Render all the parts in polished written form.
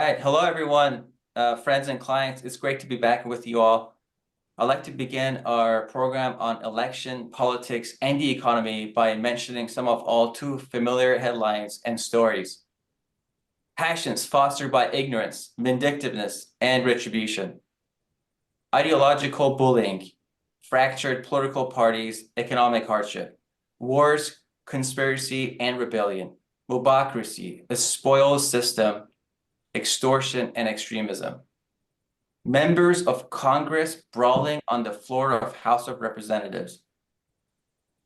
All right, hello everyone, friends and clients. It's great to be back with you all. I'd like to begin our program on election, politics, and the economy by mentioning some of all too familiar headlines and stories. Passions fostered by ignorance, vindictiveness, and retribution. Ideological bullying, fractured political parties, economic hardship. Wars, conspiracy, and rebellion. Mobocracy, a spoils system, extortion, and extremism. Members of Congress brawling on the floor of House of Representatives.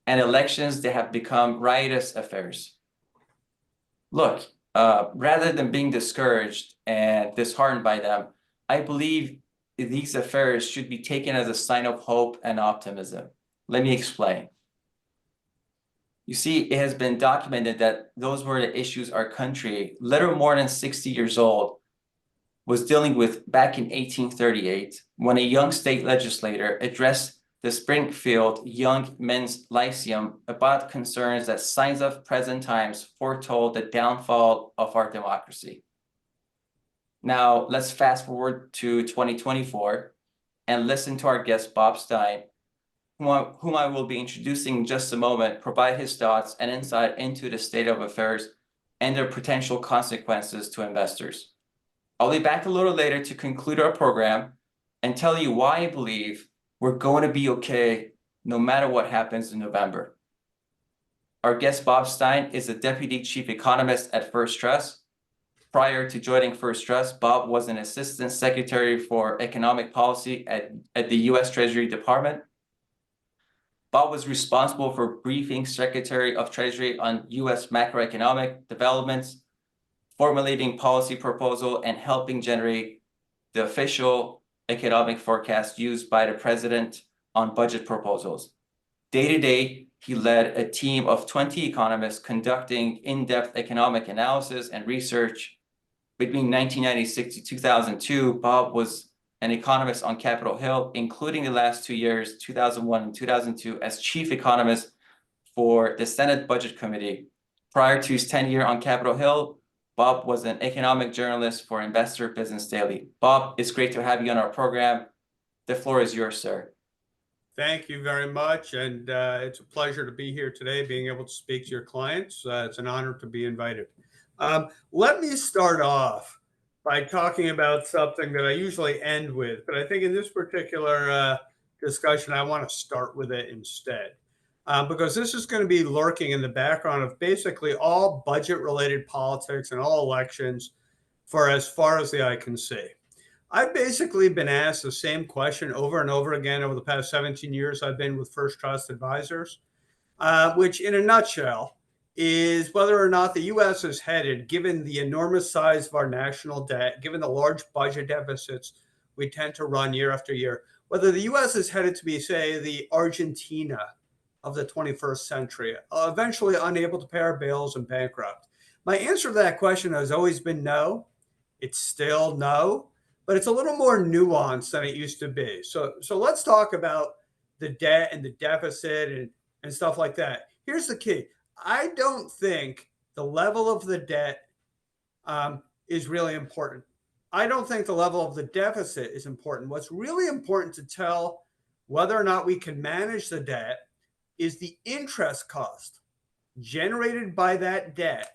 And elections that have become riotous affairs. Look, rather than being discouraged and disheartened by them, I believe these affairs should be taken as a sign of hope and optimism. Let me explain. You see, it has been documented that those were the issues our country, little more than 60 years old, was dealing with back in 1838 when a young state legislator addressed the Springfield Young Men's Lyceum about concerns that signs of present times foretold the downfall of our democracy. Now, let's fast forward to 2024 and listen to our guest, Bob Stein, whom I will be introducing in just a moment, provide his thoughts and insight into the state of affairs and their potential consequences to investors. I'll be back a little later to conclude our program and tell you why I believe we're going to be okay no matter what happens in November. Our guest, Bob Stein, is a deputy chief economist at First Trust. Prior to joining First Trust, Bob was an assistant secretary for economic policy at the U.S. Treasury Department. Bob was responsible for briefing Secretary of Treasury on U.S. macroeconomic developments, formulating policy proposal, and helping generate the official economic forecast used by the president on budget proposals. Day to day, he led a team of 20 economists conducting in-depth economic analysis and research. Between 1996 to 2002, Bob was an economist on Capitol Hill, including the last 2 years, 2001 and 2002, as chief economist for the Senate Budget Committee. Prior to his tenure on Capitol Hill, Bob was an economic journalist for Investor Business Daily. Bob, it's great to have you on our program. The floor is yours, sir. Thank you very much. And it's a pleasure to be here today, being able to speak to your clients. It's an honor to be invited. Let me start off by talking about something that I usually end with, but I think in this particular discussion, I want to start with it instead. Because this is going to be lurking in the background of basically all budget-related politics and all elections for as far as the eye can see. I've basically been asked the same question over and over again over the past 17 years I've been with First Trust Advisors, which in a nutshell is whether or not the U.S. is headed, given the enormous size of our national debt, given the large budget deficits we tend to run year after year, whether the U.S. is headed to be, say, the Argentina of the 21st century, eventually unable to pay our bills and bankrupt. My answer to that question has always been no. It's still no, but it's a little more nuanced than it used to be. So let's talk about the debt and the deficit and stuff like that. Here's the key. I don't think the level of the debt is really important. I don't think the level of the deficit is important. What's really important to tell whether or not we can manage the debt is the interest cost generated by that debt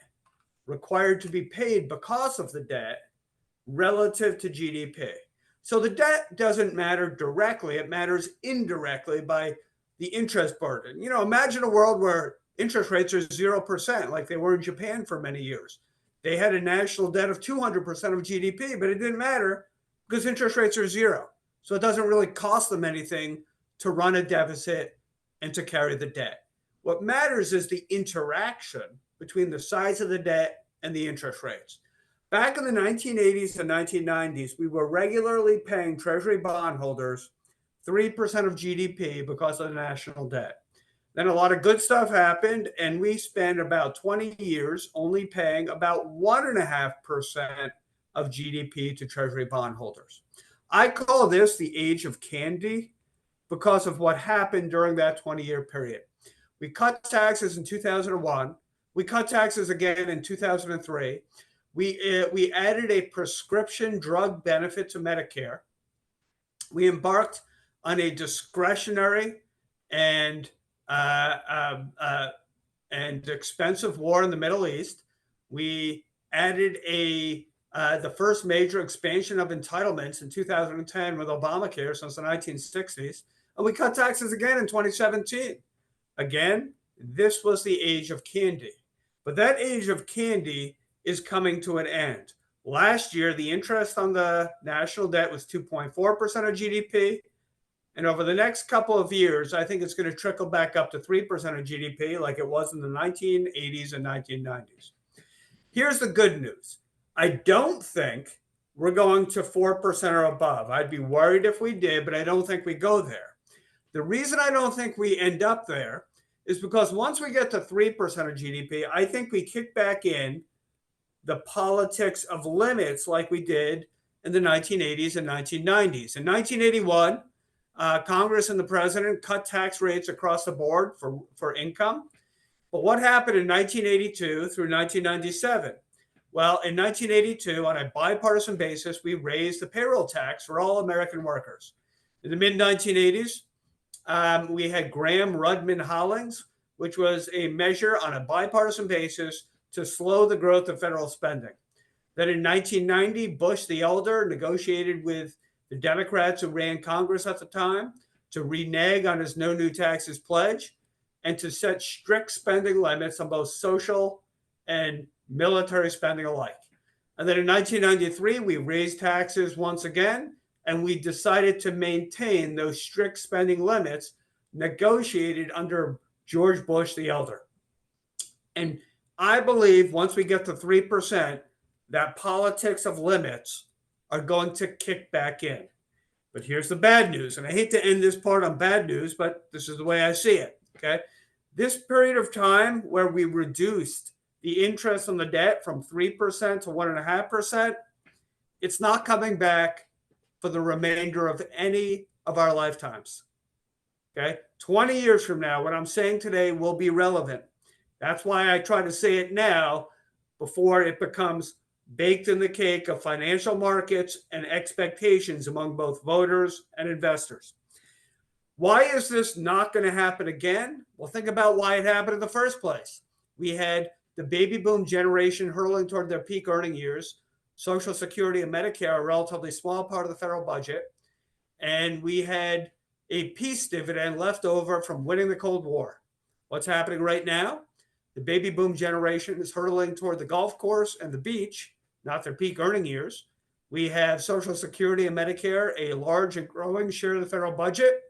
required to be paid because of the debt relative to GDP. So the debt doesn't matter directly, it matters indirectly by the interest burden. You know, imagine a world where interest rates are 0%, like they were in Japan for many years. They had a national debt of 200% of GDP, but it didn't matter because interest rates are zero. So it doesn't really cost them anything to run a deficit and to carry the debt. What matters is the interaction between the size of the debt and the interest rates. Back in the 1980s and 1990s, we were regularly paying Treasury bondholders 3% of GDP because of the national debt. Then a lot of good stuff happened, and we spent about 20 years only paying about 1.5% of GDP to Treasury bondholders. I call this the age of candy because of what happened during that 20-year period. We cut taxes in 2001. We cut taxes again in 2003. We added a prescription drug benefit to Medicare. We embarked on a discretionary and uh, and expensive war in the Middle East. We added the first major expansion of entitlements in 2010 with Obamacare since the 1960s, and we cut taxes again in 2017. Again, this was the age of candy, but that age of candy is coming to an end. Last year, the interest on the national debt was 2.4% of GDP. And over the next couple of years, I think it's going to trickle back up to 3% of GDP like it was in the 1980s and 1990s. Here's the good news. I don't think we're going to 4% or above. I'd be worried if we did, but I don't think we go there. The reason I don't think we end up there is because once we get to 3% of GDP, I think we kick back in the politics of limits like we did in the 1980s and 1990s. In 1981, Congress and the president cut tax rates across the board for income. But what happened in 1982 through 1997? Well, in 1982, on a bipartisan basis, we raised the payroll tax for all American workers. In the mid 1980s, we had Graham-Rudman-Hollings, which was a measure on a bipartisan basis to slow the growth of federal spending. Then in 1990, Bush the elder negotiated with the Democrats who ran Congress at the time to renege on his no new taxes pledge and to set strict spending limits on both social and military spending alike. And then in 1993, we raised taxes once again, and we decided to maintain those strict spending limits negotiated under George Bush the elder. And I believe once we get to 3%, that politics of limits are going to kick back in. But here's the bad news. And I hate to end this part on bad news, but this is the way I see it. Okay. This period of time where we reduced the interest on the debt from 3% to 1.5%, it's not coming back for the remainder of any of our lifetimes. Okay. 20 years from now, what I'm saying today will be relevant. That's why I try to say it now before it becomes baked in the cake of financial markets and expectations among both voters and investors. Why is this not going to happen again? Well, think about why it happened in the first place. We had the baby boom generation hurtling toward their peak earning years. Social Security and Medicare are a relatively small part of the federal budget. And we had a peace dividend left over from winning the Cold War. What's happening right now? The baby boom generation is hurtling toward the golf course and the beach, not their peak earning years. We have Social Security and Medicare, a large and growing share of the federal budget.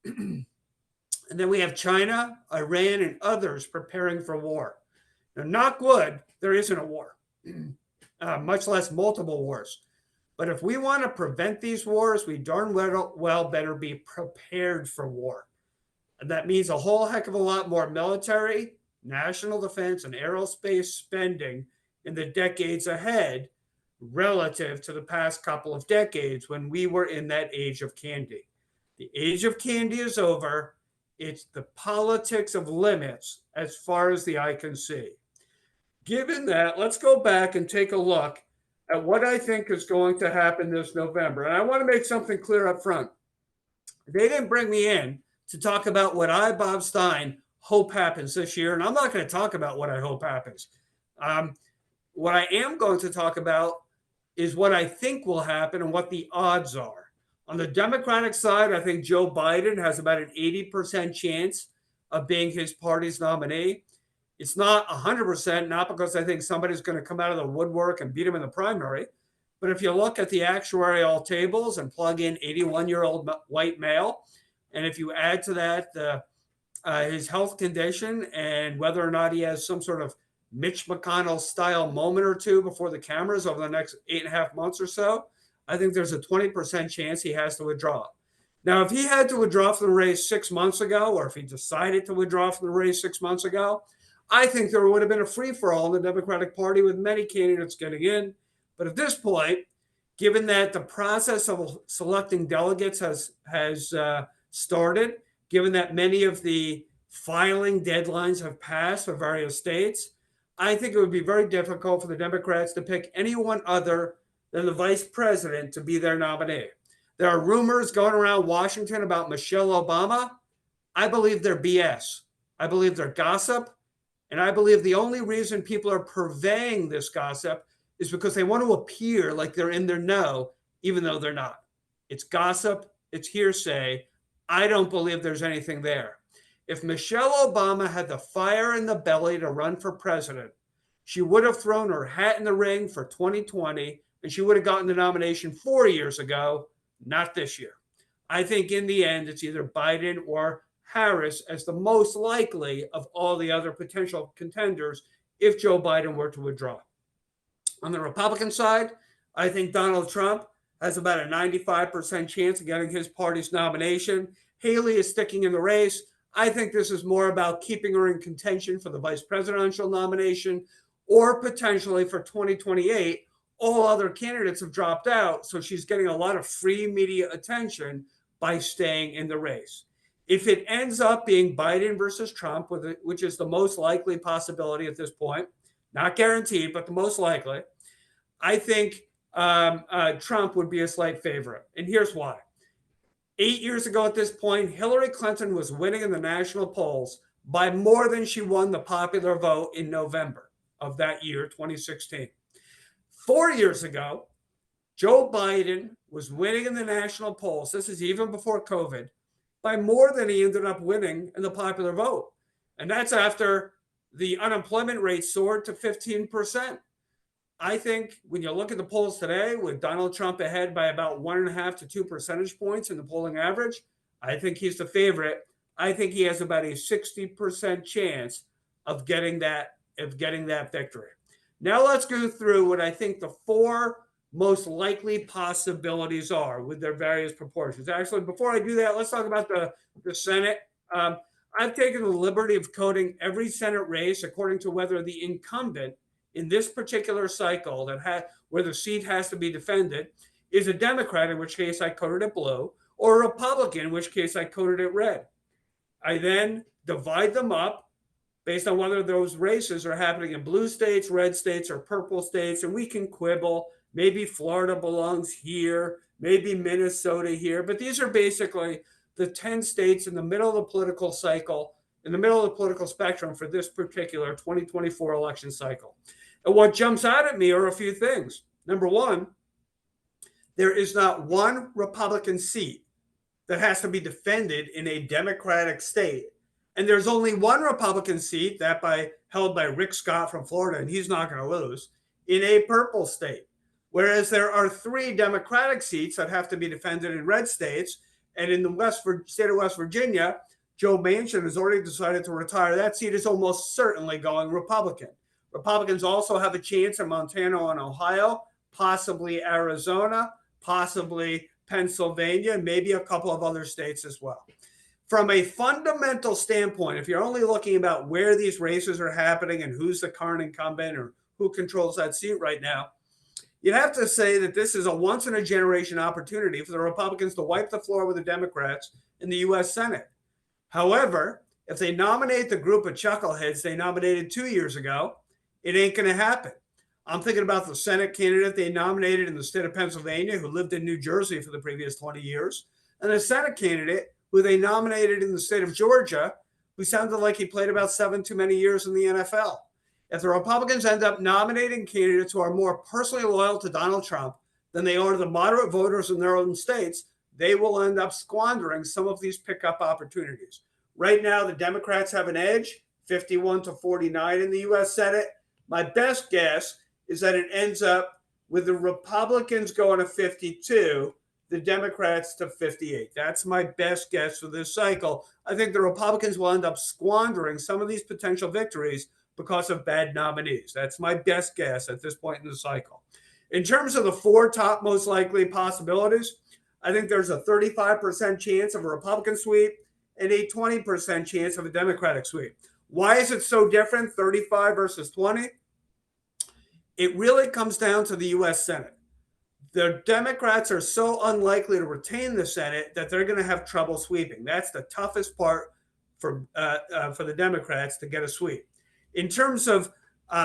And then we have China, Iran, and others preparing for war. Now, knock wood, there isn't a war, much less multiple wars. But if we want to prevent these wars, we darn well better be prepared for war. And that means a whole heck of a lot more military, national defense, and aerospace spending in the decades ahead relative to the past couple of decades when we were in that age of candy. The age of candy is over. It's the politics of limits as far as the eye can see. Given that, let's go back and take a look at what I think is going to happen this November. And I want to make something clear up front. They didn't bring me in to talk about what I, Bob Stein, hope happens this year. And I'm not going to talk about what I hope happens. What I am going to talk about is what I think will happen and what the odds are. On the Democratic side, I think Joe Biden has about an 80% chance of being his party's nominee. It's not 100%, not because I think somebody's going to come out of the woodwork and beat him in the primary. But if you look at the actuarial tables and plug in 81-year-old white male, and if you add to that his health condition and whether or not he has some sort of Mitch McConnell style moment or two before the cameras over the next 8.5 months or so, I think there's a 20% chance he has to withdraw. Now, if he had to withdraw from the race 6 months ago, or if he decided to withdraw from the race 6 months ago, I think there would have been a free-for-all in the Democratic Party with many candidates getting in. But at this point, given that the process of selecting delegates has started, given that many of the filing deadlines have passed for various states, I think it would be very difficult for the Democrats to pick anyone other than the vice president to be their nominee. There are rumors going around Washington about Michelle Obama. I believe they're BS. I believe they're gossip. And I believe the only reason people are purveying this gossip is because they want to appear like they're in their know, even though they're not. It's gossip, it's hearsay. I don't believe there's anything there. If Michelle Obama had the fire in the belly to run for president, she would have thrown her hat in the ring for 2020, and she would have gotten the nomination 4 years ago, not this year. I think in the end, it's either Biden or Harris as the most likely of all the other potential contenders if Joe Biden were to withdraw. On the Republican side, I think Donald Trump has about a 95% chance of getting his party's nomination. Haley is sticking in the race. I think this is more about keeping her in contention for the vice presidential nomination or potentially for 2028. All other candidates have dropped out, so she's getting a lot of free media attention by staying in the race. If it ends up being Biden versus Trump, which is the most likely possibility at this point, not guaranteed, but the most likely, I think Trump would be a slight favorite. And here's why. 8 years ago at this point, Hillary Clinton was winning in the national polls by more than she won the popular vote in November of that year, 2016. 4 years ago, Joe Biden was winning in the national polls. This is even before COVID, by more than he ended up winning in the popular vote. And that's after the unemployment rate soared to 15%. I think when you look at the polls today, with Donald Trump ahead by about 1.5 to 2 percentage points in the polling average, I think he's the favorite. I think he has about a 60% chance of getting that victory. Now let's go through what I think the four most likely possibilities are with their various proportions. Actually, before I do that, let's talk about the Senate. I've taken the liberty of coding every Senate race according to whether the incumbent in this particular cycle where the seat has to be defended is a Democrat, in which case I coded it blue, or a Republican, in which case I coded it red. I then divide them up based on whether those races are happening in blue states, red states, or purple states, and we can quibble. Maybe Florida belongs here, maybe Minnesota here, but these are basically the 10 states in the middle of the political cycle, in the middle of the political spectrum for this particular 2024 election cycle. And what jumps out at me are a few things. Number one, there is not one Republican seat that has to be defended in a Democratic state. And there's only one Republican seat held by Rick Scott from Florida, and he's not going to lose, in a purple state. Whereas there are 3 Democratic seats that have to be defended in red states. And in the state of West Virginia, Joe Manchin has already decided to retire. That seat is almost certainly going Republican. Republicans also have a chance in Montana and Ohio, possibly Arizona, possibly Pennsylvania, and maybe a couple of other states as well. From a fundamental standpoint, if you're only looking about where these races are happening and who's the current incumbent or who controls that seat right now, you'd have to say that this is a once-in-a-generation opportunity for the Republicans to wipe the floor with the Democrats in the U.S. Senate. However, if they nominate the group of chuckleheads they nominated 2 years ago, it ain't going to happen. I'm thinking about the Senate candidate they nominated in the state of Pennsylvania, who lived in New Jersey for the previous 20 years, and a Senate candidate who they nominated in the state of Georgia, who sounded like he played about 7 too many years in the NFL. If the Republicans end up nominating candidates who are more personally loyal to Donald Trump than they are to the moderate voters in their own states, they will end up squandering some of these pickup opportunities. Right now, the Democrats have an edge, 51 to 49 in the U.S. Senate. My best guess is that it ends up with the Republicans going to 52, the Democrats to 58. That's my best guess for this cycle. I think the Republicans will end up squandering some of these potential victories because of bad nominees. That's my best guess at this point in the cycle. In terms of the 4 top most likely possibilities, I think there's a 35% chance of a Republican sweep and a 20% chance of a Democratic sweep. Why is it so different, 35 versus 20? It really comes down to the U.S. Senate. The Democrats are so unlikely to retain the Senate that they're going to have trouble sweeping. That's the toughest part for the Democrats to get a sweep. In terms of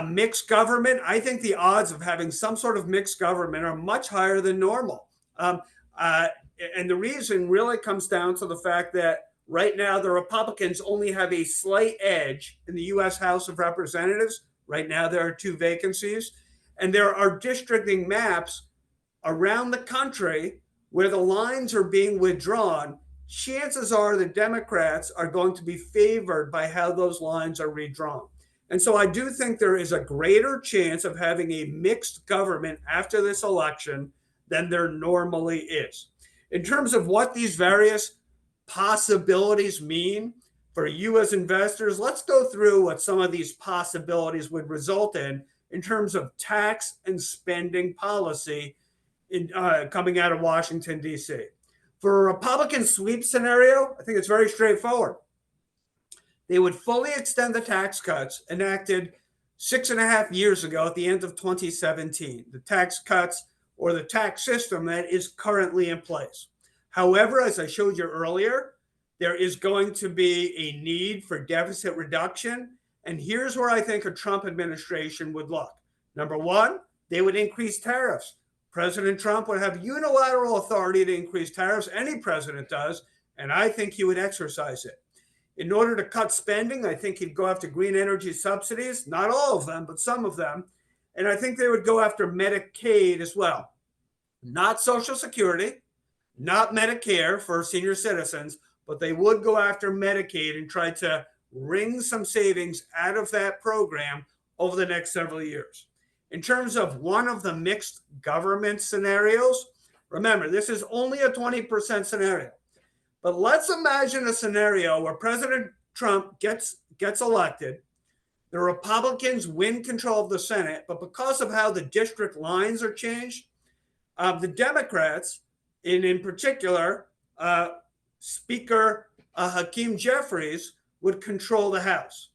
Mixed government, I think the odds of having some sort of mixed government are much higher than normal. Um, uh, and the reason really comes down to the fact that right now the Republicans only have a slight edge in the U.S. House of Representatives. Right now there are 2 vacancies, and there are districting maps around the country where the lines are being withdrawn. Chances are the Democrats are going to be favored by how those lines are redrawn. And so I do think there is a greater chance of having a mixed government after this election than there normally is. In terms of what these various possibilities mean for you as investors, let's go through what some of these possibilities would result in terms of tax and spending policy coming out of Washington, D.C. For a Republican sweep scenario, I think it's very straightforward. They would fully extend the tax cuts enacted 6.5 years ago at the end of 2017, the tax cuts or the tax system that is currently in place. However, as I showed you earlier, there is going to be a need for deficit reduction. And here's where I think a Trump administration would look. Number one, they would increase tariffs. President Trump would have unilateral authority to increase tariffs. Any president does, and I think he would exercise it. In order to cut spending, I think he'd go after green energy subsidies, not all of them, but some of them. And I think they would go after Medicaid as well. Not Social Security, not Medicare for senior citizens, but they would go after Medicaid and try to wring some savings out of that program over the next several years. In terms of one of the mixed government scenarios, remember, this is only a 20% scenario. But let's imagine a scenario where President Trump gets elected, the Republicans win control of the Senate, but because of how the district lines are changed, the Democrats, in particular, Speaker Hakeem Jeffries, would control the House.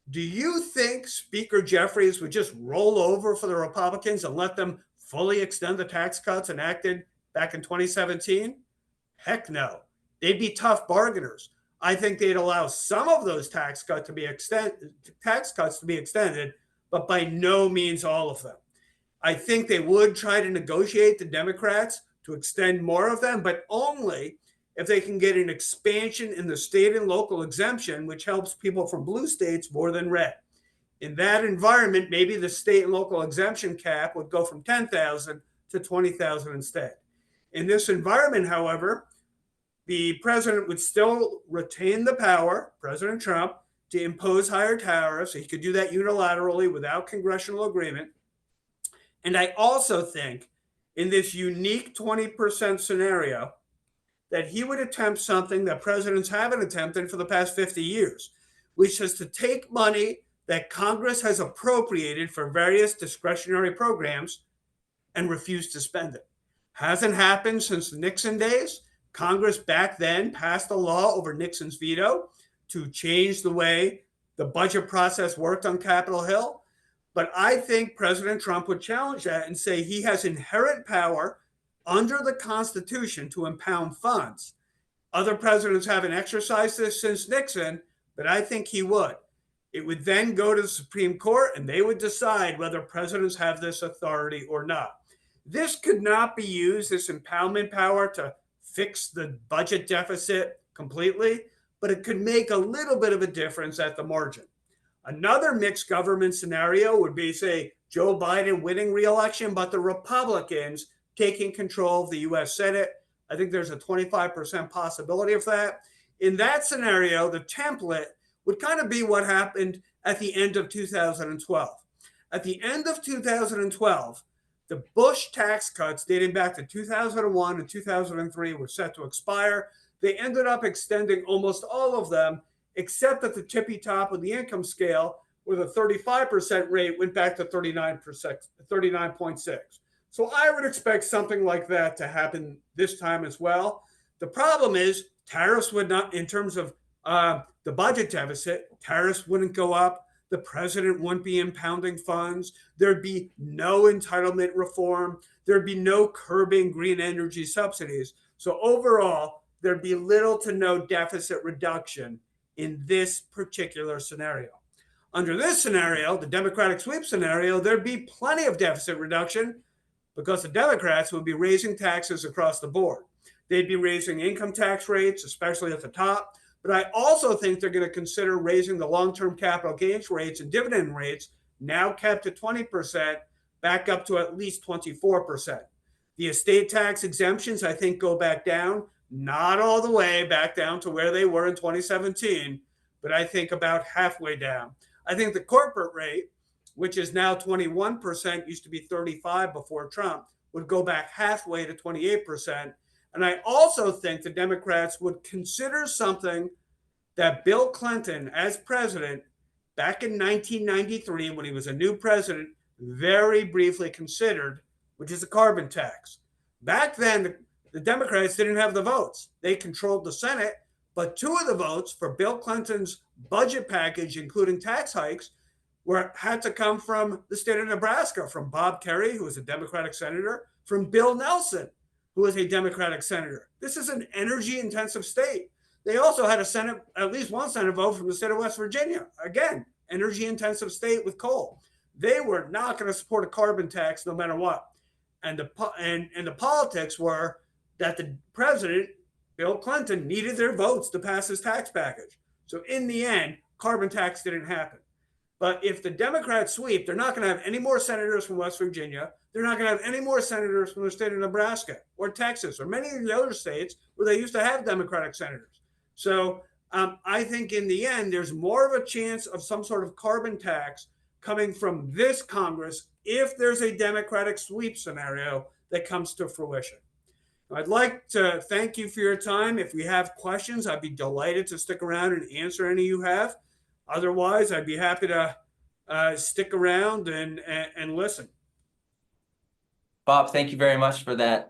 Do you think Speaker Jeffries would just roll over for the Republicans and let them fully extend the tax cuts enacted back in 2017? Heck no. They'd be tough bargainers. I think they'd allow some of those tax cuts to be extended, but by no means all of them. I think they would try to negotiate the Democrats to extend more of them, but only if they can get an expansion in the state and local exemption, which helps people from blue states more than red. In that environment, maybe the state and local exemption cap would go from 10,000 to 20,000 instead. In this environment, however, the president would still retain the power, President Trump, to impose higher tariffs. He could do that unilaterally without congressional agreement. And I also think in this unique 20% scenario that he would attempt something that presidents haven't attempted for the past 50 years, which is to take money that Congress has appropriated for various discretionary programs and refuse to spend it. Hasn't happened since the Nixon days. Congress back then passed a law over Nixon's veto to change the way the budget process worked on Capitol Hill. But I think President Trump would challenge that and say he has inherent power under the Constitution to impound funds. Other presidents haven't exercised this since Nixon, but I think he would. It would then go to the Supreme Court and they would decide whether presidents have this authority or not. This could not be used, this impoundment power, to fix the budget deficit completely, but it could make a little bit of a difference at the margin. Another mixed government scenario would be, say, Joe Biden winning re-election, but the Republicans taking control of the U.S. Senate. I think there's a 25% possibility of that. In that scenario, the template would kind of be what happened at the end of 2012. At the end of 2012, the Bush tax cuts dating back to 2001 and 2003 were set to expire. They ended up extending almost all of them, except at the tippy top of the income scale, where the 35% rate went back to 39.6. So I would expect something like that to happen this time as well. The problem is tariffs would not, in terms of the budget deficit, tariffs wouldn't go up. The president wouldn't be impounding funds. There'd be no entitlement reform. There'd be no curbing green energy subsidies. So overall, there'd be little to no deficit reduction in this particular scenario. Under this scenario, the Democratic sweep scenario, there'd be plenty of deficit reduction because the Democrats would be raising taxes across the board. They'd be raising income tax rates, especially at the top. But I also think they're going to consider raising the long-term capital gains rates and dividend rates, now kept at 20%, back up to at least 24%. The estate tax exemptions, I think, go back down, not all the way back down to where they were in 2017, but I think about halfway down. I think the corporate rate, which is now 21%, used to be 35 before Trump, would go back halfway to 28%. And I also think the Democrats would consider something that Bill Clinton, as president, back in 1993, when he was a new president, very briefly considered, which is a carbon tax. Back then, the Democrats didn't have the votes. They controlled the Senate, but two of the votes for Bill Clinton's budget package, including tax hikes, had to come from the state of Nebraska, from Bob Kerrey, who was a Democratic senator, from Bill Nelson, who was a Democratic senator. This is an energy-intensive state. They also had at least one Senate vote from the state of West Virginia. Again, energy-intensive state with coal. They were not going to support a carbon tax no matter what. And the politics were that the president, Bill Clinton, needed their votes to pass his tax package. So in the end, carbon tax didn't happen. But if the Democrats sweep, they're not going to have any more senators from West Virginia. They're not going to have any more senators from the state of Nebraska or Texas or many of the other states where they used to have Democratic senators. So I think in the end, there's more of a chance of some sort of carbon tax coming from this Congress if there's a Democratic sweep scenario that comes to fruition. I'd like to thank you for your time. If you have questions, I'd be delighted to stick around and answer any you have. Otherwise, I'd be happy to stick around and listen. Bob, thank you very much for that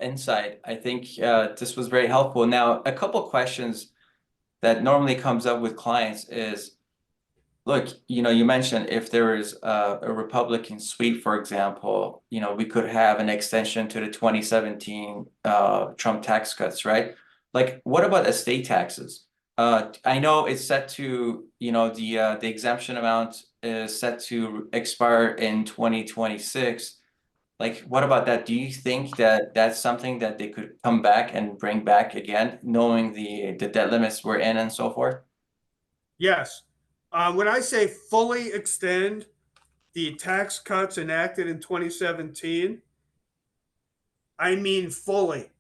insight. I think this was very helpful. Now, a couple questions that normally comes up with clients is, look, you mentioned if there is a Republican sweep, for example, we could have an extension to the 2017 Trump tax cuts, right? Like, what about estate taxes? I know it's set to, the exemption amount is set to expire in 2026. Like, what about that? Do you think that that's something that they could come back and bring back again, knowing the debt limits we're in and so forth? Yes. When I say fully extend the tax cuts enacted in 2017, I mean fully.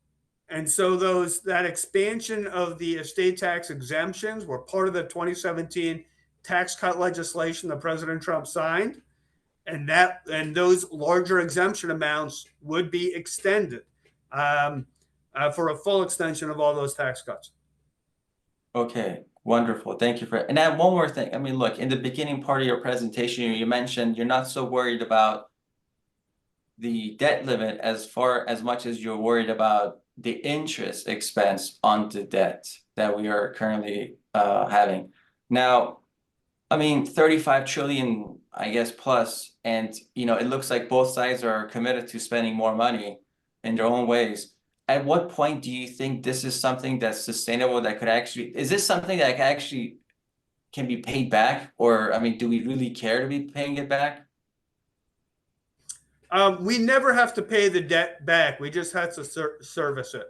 And so that expansion of the estate tax exemptions were part of the 2017 tax cut legislation that President Trump signed. And those larger exemption amounts would be extended for a full extension of all those tax cuts. Okay, wonderful. Thank you for it. And then one more thing. I mean, look, in the beginning part of your presentation, you mentioned you're not so worried about the debt limit as much as you're worried about the interest expense on the debt that we are currently having. Now, I mean, 35 trillion, I guess, plus, and it looks like both sides are committed to spending more money in their own ways. At what point do you think this is something that's sustainable, that is this something that actually can be paid back? Or, I mean, do we really care to be paying it back? We never have to pay the debt back. We just have to service it.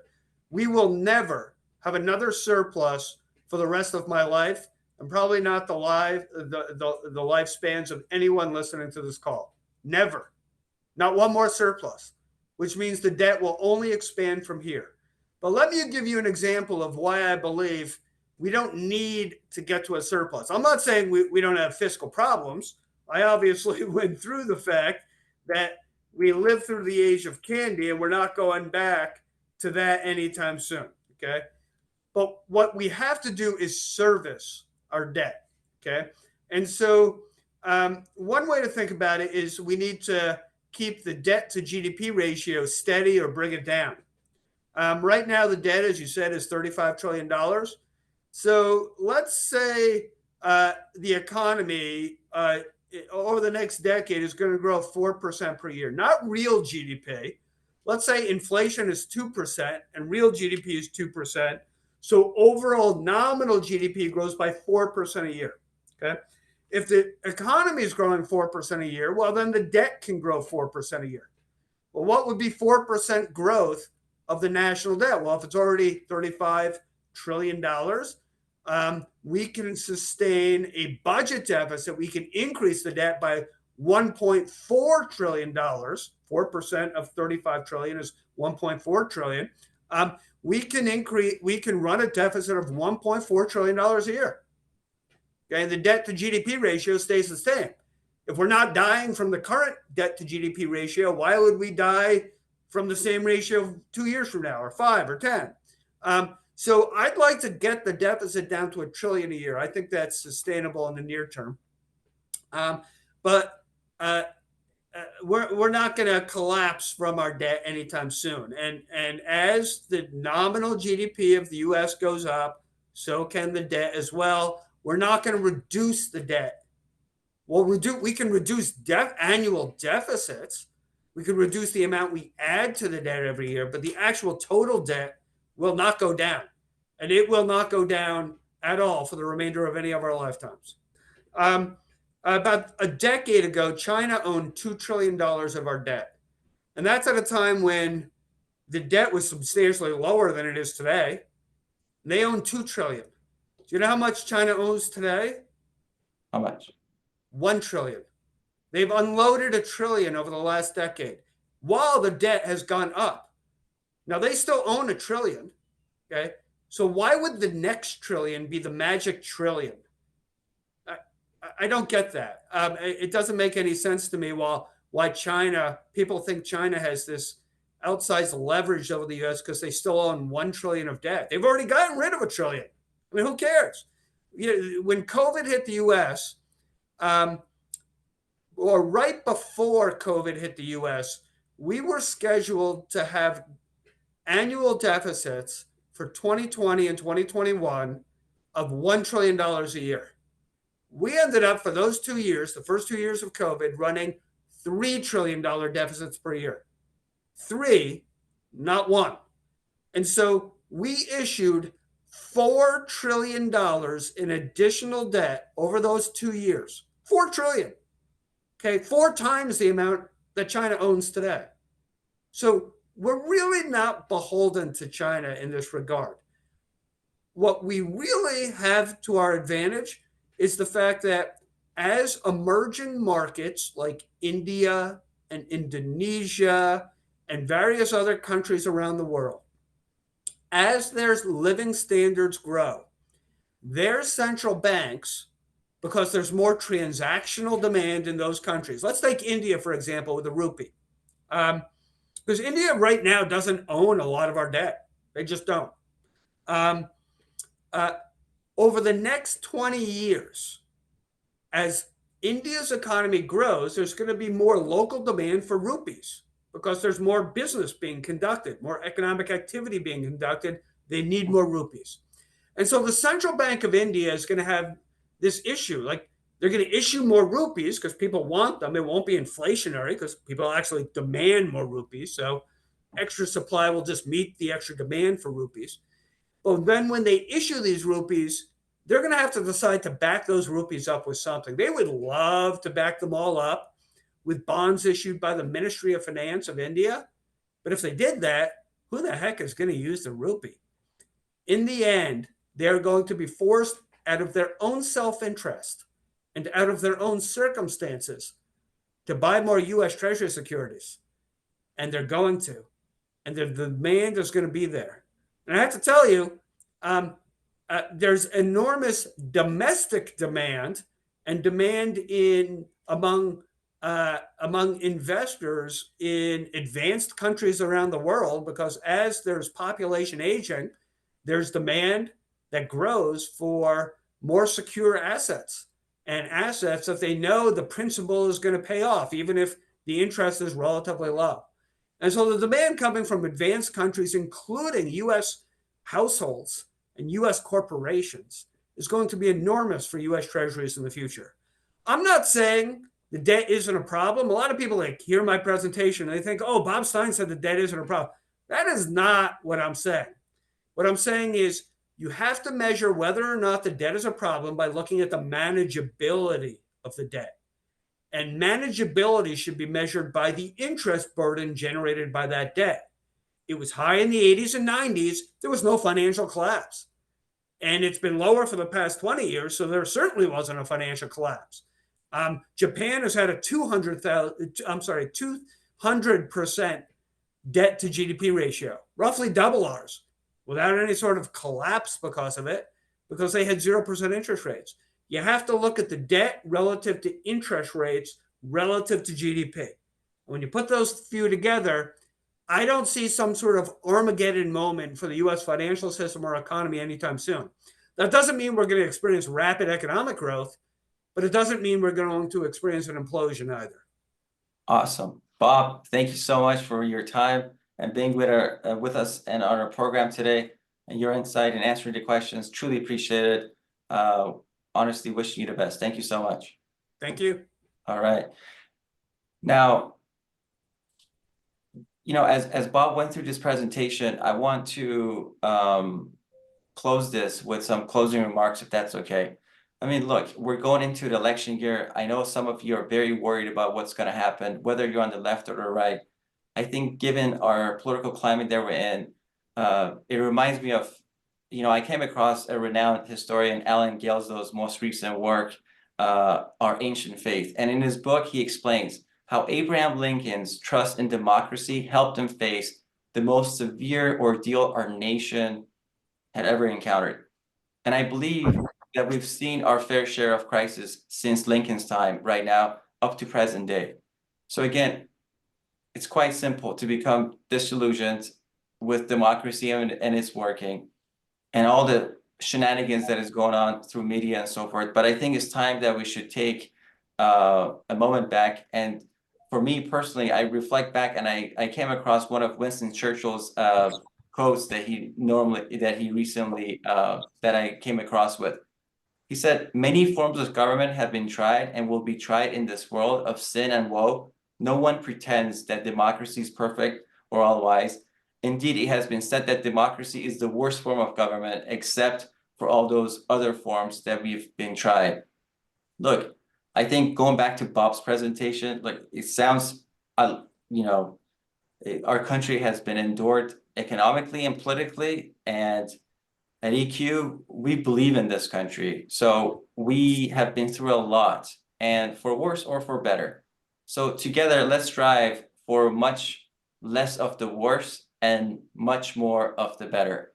We will never have another surplus for the rest of my life, and probably not the lifespans of anyone listening to this call. Never. Not one more surplus, which means the debt will only expand from here. But let me give you an example of why I believe we don't need to get to a surplus. I'm not saying we don't have fiscal problems. I obviously went through the fact that we lived through the age of candy and we're not going back to that anytime soon, okay? But what we have to do is service our debt, okay? And so one way to think about it is we need to keep the debt to GDP ratio steady or bring it down. Right now, the debt, as you said, is $35 trillion. So let's say the economy over the next decade is going to grow 4% per year, not real GDP. Let's say inflation is 2% and real GDP is 2%. So overall nominal GDP grows by 4% a year. Okay. If the economy is growing 4% a year, well, then the debt can grow 4% a year. Well, what would be 4% growth of the national debt? Well, if it's already $35 trillion, we can sustain a budget deficit. We can increase the debt by $1.4 trillion. 4% of 35 trillion is 1.4 trillion. We can run a deficit of $1.4 trillion a year. Okay, the debt to GDP ratio stays the same. If we're not dying from the current debt to GDP ratio, why would we die from the same ratio 2 years from now, or 5 or 10? So I'd like to get the deficit down to $1 trillion a year. I think that's sustainable in the near term. But we're not going to collapse from our debt anytime soon. And as the nominal GDP of the U.S. goes up, so can the debt as well. We're not going to reduce the debt. Well, we can reduce annual deficits. We can reduce the amount we add to the debt every year, but the actual total debt will not go down. And it will not go down at all for the remainder of any of our lifetimes. About a decade ago, China owned $2 trillion of our debt. And that's at a time when the debt was substantially lower than it is today. They own $2 trillion. Do you know how much China owns today? How much? $1 trillion. They've unloaded $1 trillion over the last decade while the debt has gone up. Now, they still own $1 trillion. Okay. So why would the next trillion be the magic trillion? I don't get that. It doesn't make any sense to me why people think China has this outsized leverage over the US because they still own $1 trillion of debt. They've already gotten rid of $1 trillion. I mean, who cares? When COVID hit the US, or right before COVID hit the US, we were scheduled to have annual deficits for 2020 and 2021 of $1 trillion a year. We ended up for those 2 years, the first 2 years of COVID, running $3 trillion deficits per year. 3, not 1. And so we issued $4 trillion in additional debt over those 2 years. $4 trillion. Okay, 4 times the amount that China owns today. So we're really not beholden to China in this regard. What we really have to our advantage is the fact that as emerging markets like India and Indonesia and various other countries around the world, as their living standards grow, their central banks, because there's more transactional demand in those countries. Let's take India, for example, with the rupee. Because India right now doesn't own a lot of our debt. They just don't. Over the next 20 years, as India's economy grows, there's going to be more local demand for rupees because there's more business being conducted, more economic activity being conducted. They need more rupees. And so the Central Bank of India is going to have this issue. Like, they're going to issue more rupees because people want them. It won't be inflationary because people actually demand more rupees. So extra supply will just meet the extra demand for rupees. But then when they issue these rupees, they're going to have to decide to back those rupees up with something. They would love to back them all up with bonds issued by the Ministry of Finance of India. But if they did that, who the heck is going to use the rupee? In the end, they're going to be forced out of their own self-interest and out of their own circumstances to buy more U.S. Treasury securities. And they're going to. And the demand is going to be there. And I have to tell you, there's enormous domestic demand and demand among investors in advanced countries around the world, because as there's population aging, there's demand that grows for more secure assets and assets that they know the principal is going to pay off, even if the interest is relatively low. And so the demand coming from advanced countries, including U.S. households and U.S. corporations, is going to be enormous for U.S. treasuries in the future. I'm not saying the debt isn't a problem. A lot of people hear my presentation and they think, oh, Bob Stein said the debt isn't a problem. That is not what I'm saying. What I'm saying is You have to measure whether or not the debt is a problem by looking at the manageability of the debt. And manageability should be measured by the interest burden generated by that debt. It was high in the 80s and 90s. There was no financial collapse. And it's been lower for the past 20 years, so there certainly wasn't a financial collapse. Japan has had a 200% debt to GDP ratio, roughly double ours, without any sort of collapse because of it, because they had 0% interest rates. You have to look at the debt relative to interest rates relative to GDP. When you put those few together, I don't see some sort of Armageddon moment for the US financial system or economy anytime soon. That doesn't mean we're going to experience rapid economic growth, but it doesn't mean we're going to experience an implosion either. Awesome. Bob, thank you so much for your time and being with us and on our program today, and your insight and answering the questions. Truly appreciate it. Honestly, wishing you the best. Thank you so much. Thank you. All right. Now, as Bob went through this presentation, I want to close this with some closing remarks, if that's okay. I mean, look, we're going into the election year. I know some of you are very worried about what's going to happen, whether you're on the left or the right. I think given our political climate that we're in, it reminds me of, I came across a renowned historian, Alan Gelsdow's most recent work, Our Ancient Faith. And in his book, he explains how Abraham Lincoln's trust in democracy helped him face the most severe ordeal our nation had ever encountered. And I believe that we've seen our fair share of crisis since Lincoln's time right now up to present day. So again, it's quite simple to become disillusioned with democracy and its working and all the shenanigans that is going on through media and so forth. But I think it's time that we should take a moment back. And for me personally, I reflect back and I came across one of Winston Churchill's quotes that he recently that I came across with. He said, "Many forms of government have been tried and will be tried in this world of sin and woe. No one pretends that democracy is perfect or all wise. Indeed, it has been said that democracy is the worst form of government, except for all those other forms that we've been tried." Look, I think going back to Bob's presentation, like it sounds, our country has been endured economically and politically, and at EQ, we believe in this country. So we have been through a lot, and for worse or for better. So together, let's strive for much less of the worst and much more of the better.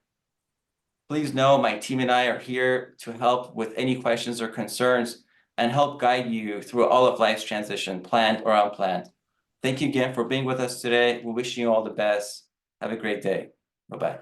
Please know my team and I are here to help with any questions or concerns and help guide you through all of life's transition, planned or unplanned. Thank you again for being with us today. We're wishing you all the best. Have a great day. Bye-bye.